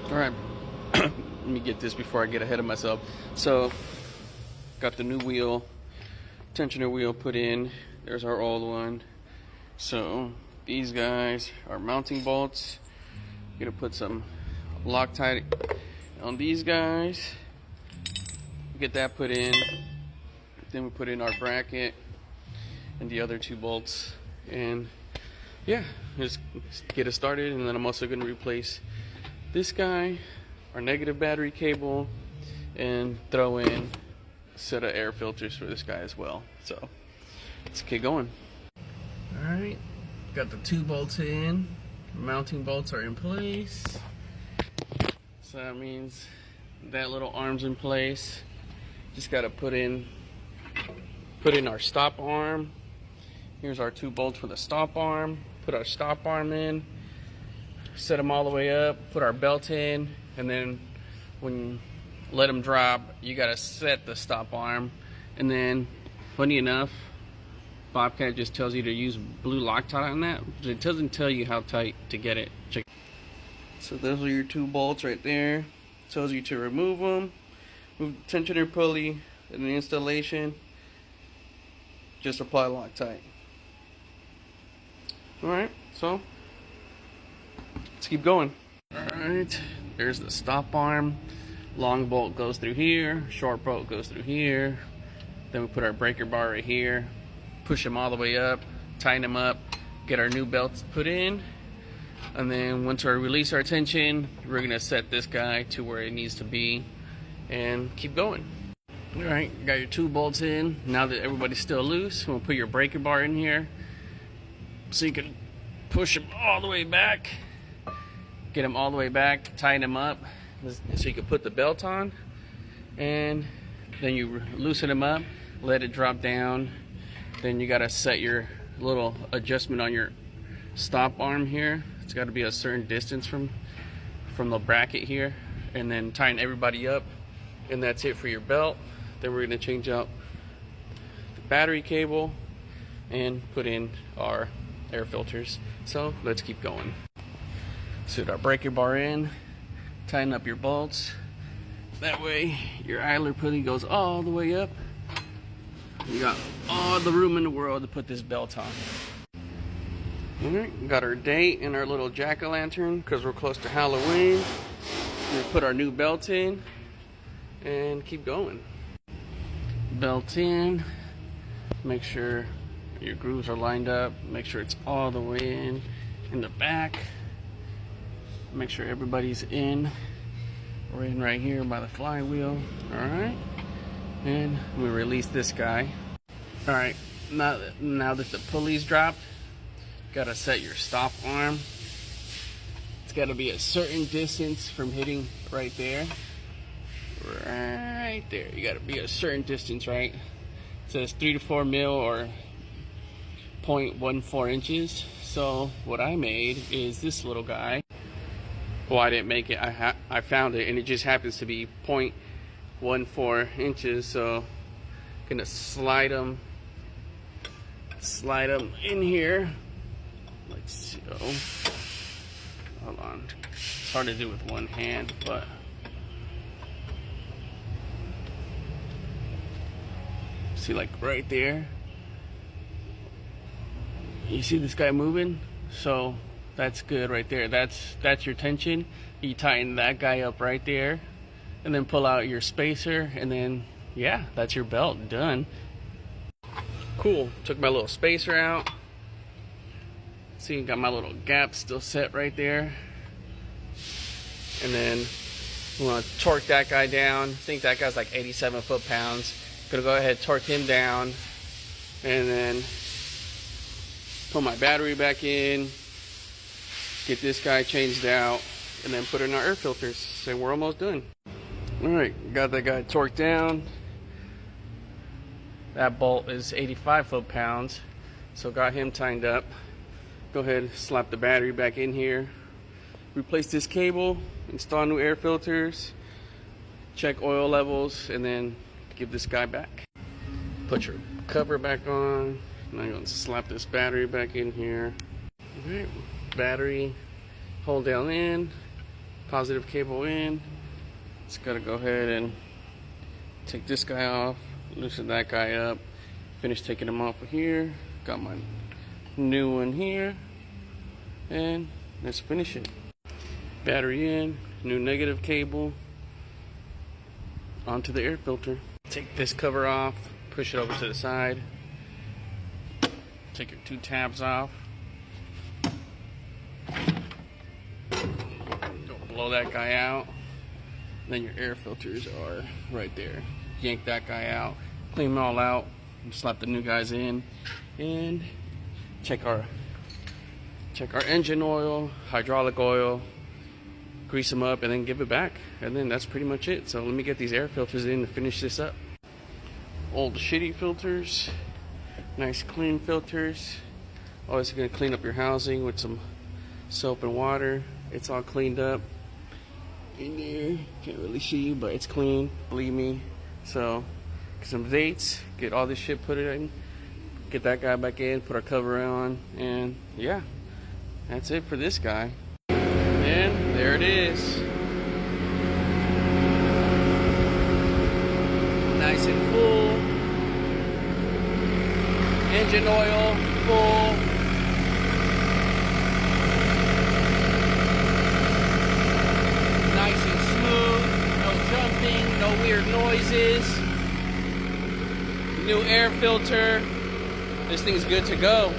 All right, let me get this before I get ahead of myself. So, got the new wheel, tensioner wheel put in. There's our old one. So, these guys are mounting bolts. Gonna put some Loctite on these guys. Get that put in. Then we put in our bracket and the other 2 bolts. And yeah, just get it started. And then I'm also gonna replace this guy, our negative battery cable, and throw in a set of air filters for this guy as well. So let's get going. All right, got the 2 bolts in. Mounting bolts are in place. So that means that little arm's in place. Just got to put in our stop arm. Here's our 2 bolts for the stop arm. Put our stop arm in. Set them all the way up. Put our belt in, and then when you let them drop, you got to set the stop arm. And then, funny enough, Bobcat just tells you to use blue Loctite on that, but it doesn't tell you how tight to get it. So those are your 2 bolts right there. Tells you to remove them. Move the tensioner pulley in the installation. Just apply Loctite. Alright, so let's keep going. Alright, there's the stop arm. Long bolt goes through here, short bolt goes through here. Then we put our breaker bar right here. Push them all the way up, tighten them up, get our new belts put in. And then once we release our tension, we're gonna set this guy to where it needs to be and keep going. All right, got your 2 bolts in. Now that everybody's still loose, we'll put your breaker bar in here so you can push them all the way back, get them all the way back, tighten them up so you can put the belt on, and then you loosen them up, let it drop down. Then you gotta set your little adjustment on your stop arm here. It's got to be a certain distance from the bracket here, and then tighten everybody up, and that's it for your belt. Then we're gonna change out the battery cable and put in our air filters. So let's keep going. Set our breaker bar in, tighten up your bolts. That way your idler pulley goes all the way up. You got all the room in the world to put this belt on. Alright, got our date and our little jack-o'-lantern because we're close to Halloween. We put our new belt in and keep going. Belt in. Make sure your grooves are lined up. Make sure it's all the way in the back. Make sure everybody's in. We're in right here by the flywheel. Alright. And we release this guy. Alright, now that the pulley's dropped, gotta set your stop arm. It's gotta be a certain distance from hitting right there. Right there. You gotta be a certain distance, right? It says 3 to 4 mil or 0.14 inches. So what I made is this little guy. Well, I didn't make it. I found it, and it just happens to be 0.14 inches. So I'm gonna slide them in here like so. Hold on, it's hard to do with one hand, but see, like right there, you see this guy moving? So that's good right there. That's your tension. You tighten that guy up right there, and then pull out your spacer, and then yeah, that's your belt done. Cool. Took my little spacer out. See, got my little gap still set right there. And then we want to torque that guy down. I think that guy's like 87 foot-pounds. Gonna go ahead and torque him down, and then put my battery back in, get this guy changed out, and then put in our air filters. So we're almost done. Alright, got that guy torqued down. That bolt is 85 foot-pounds, so got him tightened up. Go ahead and slap the battery back in here. Replace this cable, install new air filters, check oil levels, and then give this guy back. Put your cover back on. Now you're going to slap this battery back in here. Alright, battery, hold down in, positive cable in. Just gotta go ahead and take this guy off, loosen that guy up, finish taking them off of here. Got my new one here, and let's finish it. Battery in, new negative cable onto the air filter. Take this cover off, push it over to the side. Take your 2 tabs off. Don't blow that guy out. Then your air filters are right there. Yank that guy out, clean them all out, slap the new guys in, and check our engine oil, hydraulic oil, grease them up, and then give it back. And then that's pretty much it. So let me get these air filters in to finish this up. Old shitty filters, nice clean filters. Always gonna clean up your housing with some soap and water. It's all cleaned up in there. Can't really see, but it's clean, believe me. So get some dates, get all this shit put it in, get that guy back in, put our cover on, and yeah, that's it for this guy. And there it is. Nice and full. Engine oil full. Nice and smooth. No jumping, no weird noises. New air filter. This thing's good to go.